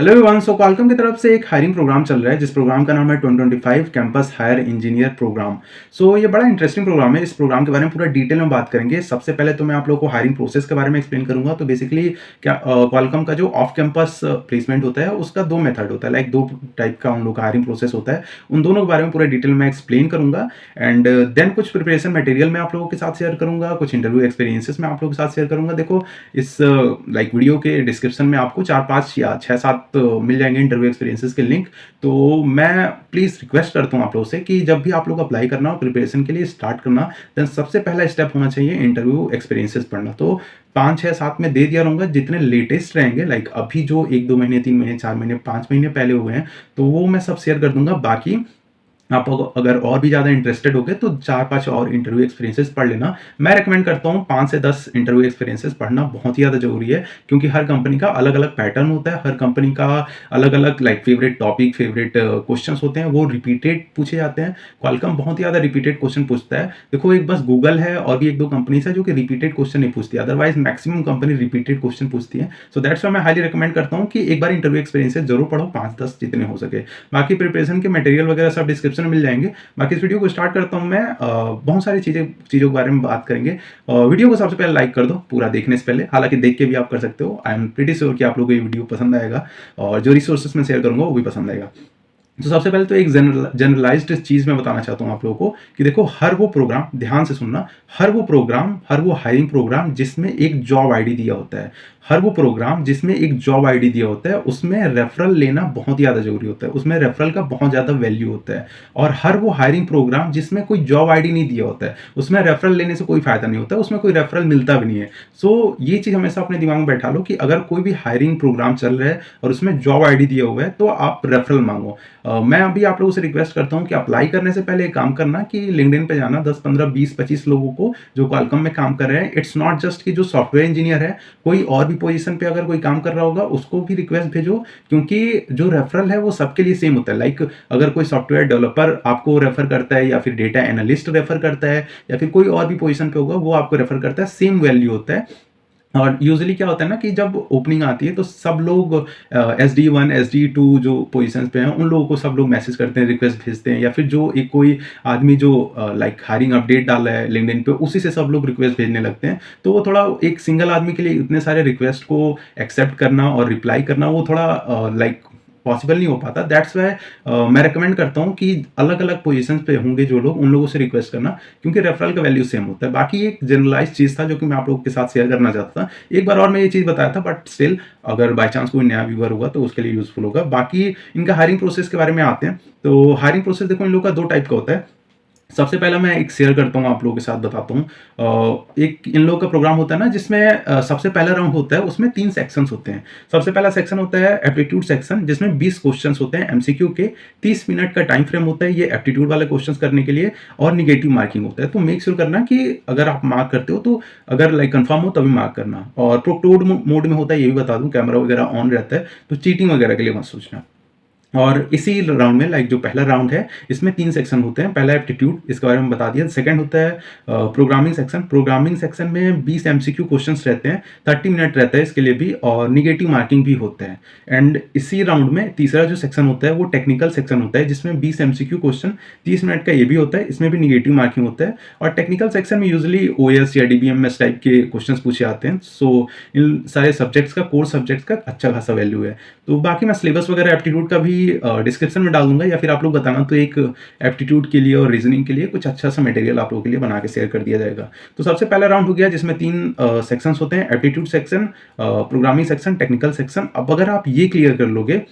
Hello everyone. सो Qualcomm की तरफ से एक हायरिंग प्रोग्राम चल रहा है जिस प्रोग्राम का नाम है 2025 कैंपस हायर इंजीनियर प्रोग्राम। सो ये बड़ा इंटरेस्टिंग प्रोग्राम है। इस प्रोग्राम के बारे में पूरा डिटेल में बात करेंगे। सबसे पहले तो मैं आप लोगों को हायरिंग प्रोसेस के बारे में एक्सप्लेन करूंगा। तो बेसिकली क्या क्वालकॉम का जो ऑफ कैंपस प्लेसमेंट होता है उसका दो मेथड होता है, लाइक दो टाइप का उन लोग का हायरिंग प्रोसेस होता है। उन दोनों के बारे में पूरा डिटेल में एक्सप्लेन करूंगा एंड देन कुछ प्रिपरेशन मटेरियल मैं आप लोगों के साथ शेयर करूंगा, कुछ इंटरव्यू एक्सपीरियंसेस मैं आप लोगों के साथ शेयर करूंगा। देखो इस लाइक वीडियो के डिस्क्रिप्शन में आपको 4-5 या 6-7 मिल जाएंगे इंटरव्यू एक्सपीरियंसेस के लिंक। तो मैं प्लीज़ रिक्वेस्ट करता हूँ आप लोगों से कि जब भी आप लोग अप्लाई करना हो, प्रिपरेशन के लिए स्टार्ट करना, देन सबसे पहला स्टेप होना चाहिए इंटरव्यू एक्सपीरियंसेस पढ़ना। तो 5-6-7 में दे दिया रहूँगा, जितने लेटेस्ट रहेंगे लाइक अभी जो 1-2 महीने, 3 महीने, 4 महीने, 5 महीने पहले हुए हैं तो वो मैं सब शेयर कर दूंगा। बाकी आप अगर और भी ज़्यादा इंटरेस्टेड हो गए तो 4-5 और इंटरव्यू एक्सपीरियंसेस पढ़ लेना। मैं रेकमेंड करता हूँ 5 से 10 इंटरव्यू एक्सपीरियंसेस पढ़ना बहुत ही ज़्यादा ज़रूरी है, क्योंकि हर कंपनी का अलग-अलग पैटर्न होता है, हर कंपनी का अलग-अलग like favourite topic, favourite questions होते हैं, वो रिपीटेड पूछे जाते हैं। क्वालकॉम बहुत ही ज़्यादा रिपीटेड क्वेश्चन पूछता है। देखो एक बस गूगल है और भी 1-2 कंपनीज़ है जो कि रिपीटेड क्वेश्चन नहीं पूछती, otherwise maximum company repeated question पूछती है। सो दैट्स व्हाई मैं हाईली रिकमेंड करता हूँ कि एक बार इंटरव्यू एक्सपीरियंसेस जरूर पढ़ो, 5-10 जितने हो सके। बाकी प्रिपरेशन के मटेरियल वगैरह सब डिस्क्रिप्शन में मिल जाएंगे। बाकी इस वीडियो को स्टार्ट करता हूं मैं। बहुत सारी चीज़ों के बारे में बात करेंगे। वीडियो को सबसे पहले लाइक कर दो पूरा देखने से पहले, हालांकि देख के भी आप कर सकते हो। आई एम प्रीटी श्योर कि आप लोगों को ये वीडियो पसंद आएगा और जो रिसोर्सेस मैं शेयर करूंगा वो भी पसंद आएगा। तो सबसे पहले तो एक जनरलाइज्ड चीज़ मैं बताना चाहता हूँ आप लोगों को कि देखो हर वो प्रोग्राम, ध्यान से सुनना, हर वो हायरिंग प्रोग्राम जिसमें एक जॉब आईडी दिया होता है, हर वो प्रोग्राम जिसमें एक जॉब आईडी दिया होता है, उसमें रेफरल लेना बहुत ही ज़्यादा जरूरी होता है, उसमें रेफरल का बहुत ज़्यादा वैल्यू होता है। और हर वो हायरिंग प्रोग्राम जिसमें कोई जॉब आईडी नहीं दिया होता है, उसमें रेफरल लेने से कोई फायदा नहीं होता है, उसमें कोई रेफरल मिलता भी नहीं है। सो ये चीज़ हमेशा अपने दिमाग में बैठा लो कि अगर कोई भी हायरिंग प्रोग्राम चल रहा है और उसमें जॉब आईडी दिया हुआ है तो आप रेफरल मांगो। मैं अभी आप लोगों से रिक्वेस्ट करता हूं कि अप्लाई करने से पहले एक काम करना कि लिंक्डइन पे जाना, 10, 15, 20, 25 लोगों को जो क्वालकॉम में काम कर रहे हैं। इट्स नॉट जस्ट कि जो सॉफ्टवेयर इंजीनियर है, कोई और भी पोजीशन पे अगर कोई काम कर रहा होगा उसको भी रिक्वेस्ट भेजो, क्योंकि जो रेफरल है वो सबके लिए सेम होता है। लाइक अगर कोई सॉफ्टवेयर डेवलपर आपको रेफर करता है या फिर डेटा एनालिस्ट रेफर करता है या फिर कोई और भी पोजीशन पे होगा वो आपको रेफर करता है, सेम वैल्यू होता है। और यूजुअली क्या होता है ना कि जब ओपनिंग आती है तो सब लोग SD1 SD2 जो पोजीशंस पे हैं उन लोगों को सब लोग मैसेज करते हैं, रिक्वेस्ट भेजते हैं, या फिर जो एक कोई आदमी जो लाइक हायरिंग अपडेट डाला है लिंक्डइन पे उसी से सब लोग रिक्वेस्ट भेजने लगते हैं। तो वो थोड़ा एक सिंगल आदमी के लिए इतने सारे रिक्वेस्ट को एक्सेप्ट करना और रिप्लाई करना वो थोड़ा लाइक पॉसिबल नहीं हो पाता। दैट्स वाई मैं रिकमेंड करता हूँ कि अलग अलग पोजीशंस पे होंगे जो लोग, उन लोगों से रिक्वेस्ट करना, क्योंकि रेफरल का वैल्यू सेम होता है। बाकी एक जनरलाइज चीज़ था जो कि मैं आप लोगों के साथ शेयर करना चाहता था। एक बार और मैं ये चीज़ बताया था, बट स्टिल अगर बाई चांस कोई नया व्यूअर होगा तो उसके लिए यूजफुल होगा। बाकी इनका हायरिंग प्रोसेस के बारे में आते हैं। तो हायरिंग प्रोसेस देखो इन लोगों का दो टाइप का होता है। सबसे पहला मैं एक शेयर करता हूँ आप लोगों के साथ, बताता हूँ। एक इन लोगों का प्रोग्राम होता है ना जिसमें सबसे पहला राउंड होता है, उसमें 3 सेक्शंस होते हैं। सबसे पहला सेक्शन होता है एप्टीट्यूड सेक्शन, जिसमें 20 क्वेश्चंस होते हैं MCQ के। 30 मिनट का टाइम फ्रेम होता है ये एप्टीट्यूड वाले क्वेश्चंस करने के लिए, और निगेटिव मार्किंग होता है। तो मेक श्योर करना कि अगर आप मार्क करते हो तो अगर लाइक कंफर्म हो तभी मार्क करना। और प्रोक्टोड मोड में होता है, ये भी बता दूं, कैमरा वगैरह ऑन रहता है, तो चीटिंग वगैरह के लिए मत सोचना। और इसी राउंड में लाइक जो पहला राउंड है इसमें 3 सेक्शन होते हैं। पहला एप्टीट्यूड, इसके बारे में बता दिया। सेकंड होता है प्रोग्रामिंग सेक्शन। प्रोग्रामिंग सेक्शन में 20 MCQ क्वेश्चंस रहते हैं, 30 मिनट रहता है इसके लिए भी, और निगेटिव मार्किंग भी होता है। एंड इसी राउंड में तीसरा जो सेक्शन होता है वो टेक्निकल सेक्शन होता है, जिसमें 20 MCQ क्वेश्चन, 30 मिनट का ये भी होता है, इसमें भी निगेटिव मार्किंग होता है। और टेक्निकल सेक्शन में यूजुअली OS या DBMS टाइप के क्वेश्चन पूछे जाते हैं। सो इन सारे सब्जेक्ट्स का, कोर सब्जेक्ट्स का अच्छा खासा वैल्यू है। तो बाकी मैं सिलेबस वगैरह एप्टीट्यूड का भी डिस्क्रिप्शन में डाल दूंगा, या फिर आप लोग बताना तो एक एप्टीट्यूड के लिए और रीजनिंग के लिए कुछ अच्छा सा मटेरियल आप लोगों के लिए बना के शेयर कर दिया जाएगा। तो सबसे पहला राउंड हो गया जिसमें 3 सेक्शंस होते हैं, aptitude section, programming section, technical section. अब अगर आप ये क्लियर कर लोगे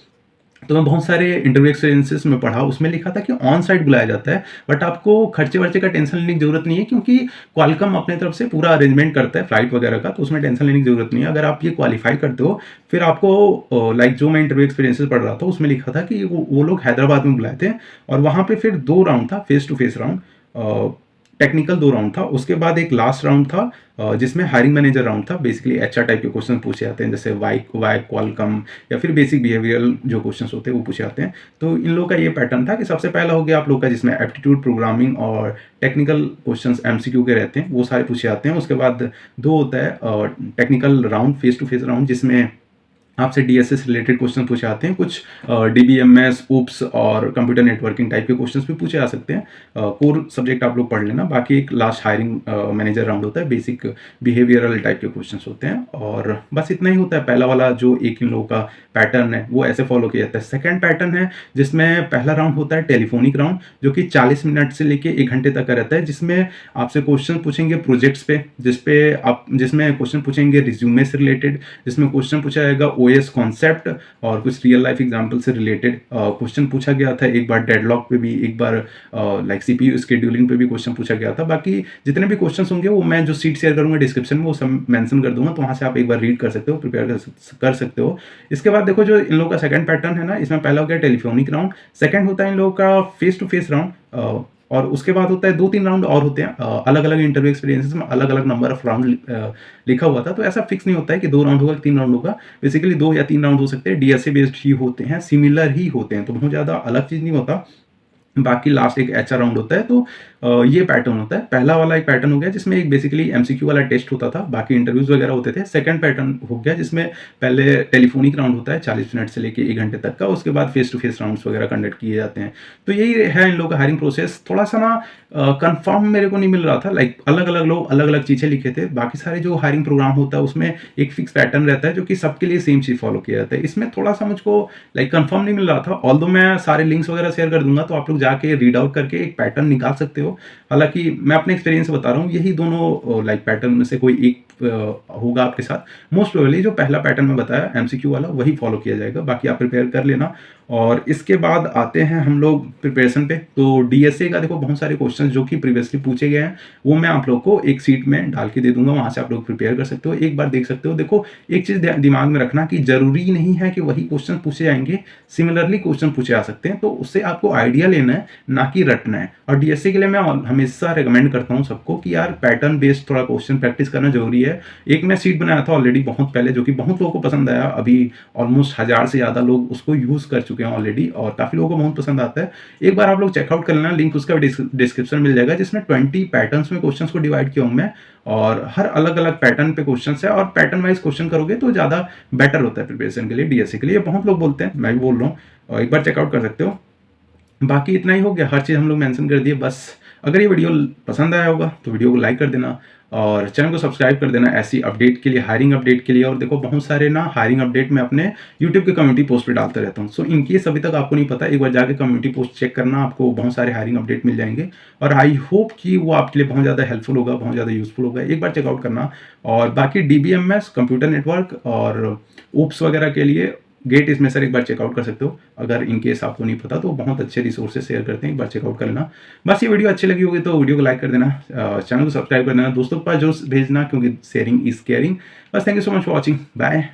तो मैं बहुत सारे इंटरव्यू एक्सपीरियंसेस में पढ़ा, उसमें लिखा था कि ऑन साइट बुलाया जाता है, बट आपको खर्चे वर्चे का टेंशन लेने की जरूरत नहीं है, क्योंकि क्वालकॉम अपने तरफ से पूरा अरेंजमेंट करता है फ्लाइट वगैरह का, तो उसमें टेंशन लेने की जरूरत नहीं है। अगर आप ये क्वालिफाई करते हो, फिर आपको लाइक जो मैं इंटरव्यू एक्सपीरियंसेस पढ़ रहा था उसमें लिखा था कि वो लोग हैदराबाद में बुलाए थे, और वहाँ पे फिर 2 राउंड था, face to face round. Technical 2 round था, उसके बाद एक लास्ट राउंड था जिसमें हायरिंग मैनेजर राउंड था। बेसिकली HR टाइप के क्वेश्चन पूछे जाते हैं, जैसे वाई क्वालकॉम, या फिर बेसिक बिहेवियरल जो क्वेश्चन होते हैं वो पूछे जाते हैं। तो इन लोगों का ये पैटर्न था कि सबसे पहला हो गया आप लोग का जिसमें एप्टीट्यूड, प्रोग्रामिंग और टेक्निकल क्वेश्चन MCQ के रहते हैं, वो सारे पूछे जाते हैं। उसके बाद 2 होता है technical round, face to face round, जिसमें आपसे डीएसए रिलेटेड क्वेश्चन पूछे आते हैं, कुछ डीबीएमएस, ऊप्स और कंप्यूटर नेटवर्किंग टाइप के क्वेश्चंस भी पूछे आ सकते हैं। कोर सब्जेक्ट आप लोग पढ़ लेना। बाकी एक लास्ट हायरिंग मैनेजर राउंड होता है, बेसिक बिहेवियरल टाइप के क्वेश्चंस होते हैं, और बस इतना ही होता है। पहला वाला जो एक इन लोगों का पैटर्न है वो ऐसे फॉलो किया जाता है। सेकंड पैटर्न है जिसमें पहला राउंड होता है टेलीफोनिक राउंड, जो कि 40 मिनट से लेके 1 घंटे तक का रहता है, जिसमें आपसे क्वेश्चन पूछेंगे प्रोजेक्ट्स पे, जिसमें क्वेश्चन पूछेंगे रिज्यूमे से रिलेटेड, जिसमें क्वेश्चन पूछा जाएगा ओएस कॉन्सेप्ट और कुछ रियल लाइफ एग्जांपल से रिलेटेड क्वेश्चन पूछा गया था। एक बार डेडलॉक पे भी, एक बार लाइक सीपीयू शेड्यूलिंग पे भी क्वेश्चन पूछा गया था। बाकी जितने भी क्वेश्चन होंगे वो मैं जो सीट शेयर करूंगा डिस्क्रिप्शन में वो सब मेंशन कर दूंगा, तो वहां से आप एक बार रीड कर सकते हो, प्रिपेयर कर सकते हो। इसके बाद देखो जो इन लोगों का सेकंड पैटर्न है ना, इसमें पहला हो गया टेलीफोनिक राउंड, सेकंड होता है इन लोगों का फेस टू फेस राउंड, और उसके बाद होता है 2-3 राउंड और होते हैं अलग अलग इंटरव्यू एक्सपीरियंसेस में अलग अलग नंबर ऑफ राउंड लिखा हुआ था। तो ऐसा फिक्स नहीं होता है कि 2 राउंड होगा कि 3 राउंड होगा, बेसिकली 2 या 3 राउंड हो सकते हैं, डीएसए बेस्ड ही होते हैं, सिमिलर ही होते हैं, तो बहुत ज़्यादा अलग चीज़ नहीं होता। बाकी लास्ट एक एचआर राउंड होता है। तो ये पैटर्न होता है। पहला वाला एक पैटर्न हो गया जिसमें एक बेसिकली एमसीक्यू वाला टेस्ट होता था, बाकी इंटरव्यूज वगैरह होते थे। सेकंड पैटर्न हो गया जिसमें पहले टेलीफोनिक राउंड होता है 40 मिनट से लेके 1 घंटे तक का, उसके बाद फेस टू फेस राउंड्स वगैरह कंडक्ट किए जाते हैं। तो यही है इन लोगों का हायरिंग प्रोसेस। थोड़ा सा ना कंफर्म मेरे को नहीं मिल रहा था, लाइक अलग अलग लोग अलग अलग चीज़ें लिखे थे। बाकी सारे जो हायरिंग प्रोग्राम होता है उसमें एक फिक्स पैटर्न रहता है जो कि सबके लिए सेम चीज़ फॉलो किया जाता है। इसमें थोड़ा सा मुझको लाइक कंफर्म नहीं मिल रहा था। ऑल्दो मैं सारे लिंक्स वगैरह शेयर कर दूंगा, तो आप लोग जाके रीड आउट करके एक पैटर्न निकाल सकते हो। हालांकि मैं अपने एक्सपीरियंस से बता रहा हूँ, यही दोनों लाइक पैटर्न में से कोई एक होगा आपके साथ। मोस्ट प्रोबेबली जो पहला पैटर्न में बताया एमसीक्यू वाला वही फॉलो किया जाएगा, बाकी आप प्रिपेयर कर लेना। और इसके बाद आते हैं हम लोग प्रिपरेशन पे। तो डीएसए का देखो बहुत सारे क्वेश्चन जो कि प्रीवियसली पूछे गए हैं वो मैं आप लोग को एक सीट में डाल के दे दूंगा, वहां से आप लोग प्रिपेयर कर सकते हो, एक बार देख सकते हो। देखो एक चीज दिमाग में रखना कि जरूरी नहीं है कि वही क्वेश्चन पूछे जाएंगे, सिमिलरली क्वेश्चन पूछे आ सकते हैं, तो उससे आपको आइडिया लेना है ना कि रटना है। और डीएसए के लिए मैं हमेशा रिकमेंड करता हूँ सबको कि यार पैटर्न बेस्ड थोड़ा क्वेश्चन प्रैक्टिस करना जरूरी है। एक मैं सीट बनाया था ऑलरेडी बहुत पहले, जो कि बहुत लोगों को पसंद आया, अभी ऑलमोस्ट 1000 से ज्यादा लोग उसको यूज कर चुके हैं ऑलरेडी और काफी लोगों को बहुत पसंद आता है। एक बार आप लोग चेकआउट कर लेना, लिंक उसका डिस्क्रिप्शन मिल जाएगा, जिसमें 20 पैटर्न्स में क्वेश्चंस को डिवाइड किया हूं मैं, और हर अलग अलग पैटर्न पे क्वेश्चंस है, और पैटर्न वाइज क्वेश्चन करोगे तो ज्यादा बेटर होता है प्रिपरेशन के लिए, डीएसए के लिए। बहुत लोग बोलते हैं, मैं भी बोल रहा हूँ, और एक बार चेकआउट कर सकते हो। बाकी इतना ही हो गया, हर चीज़ हम लोग मेंशन कर दिए। बस अगर ये वीडियो पसंद आया होगा तो वीडियो को लाइक कर देना और चैनल को सब्सक्राइब कर देना ऐसी अपडेट के लिए, हायरिंग अपडेट के लिए। और देखो बहुत सारे ना हायरिंग अपडेट मैं अपने यूट्यूब के कम्युनिटी पोस्ट पे डालता रहता हूँ। सो इनकेस अभी तक आपको नहीं पता, एक बार जाके कम्युनिटी पोस्ट चेक करना, आपको बहुत सारे हायरिंग अपडेट मिल जाएंगे, और आई होप कि वो आपके लिए बहुत ज़्यादा हेल्पफुल होगा, बहुत ज़्यादा यूजफुल होगा। एक बार चेकआउट करना। और बाकी डीबीएमएस, कंप्यूटर नेटवर्क और ऊप्स वगैरह के लिए गेट इसमें सर एक बार चेकआउट कर सकते हो। अगर इनकेस आपको नहीं पता तो बहुत अच्छे रिसोर्सेज शेयर करते हैं, एक बार चेकआउट कर लेना। बस ये वीडियो अच्छी लगी होगी तो वीडियो को लाइक कर देना, चैनल को सब्सक्राइब कर देना, दोस्तों के पास जो भेजना, क्योंकि शेयरिंग इज केयरिंग। बस thank you so much for watching, bye.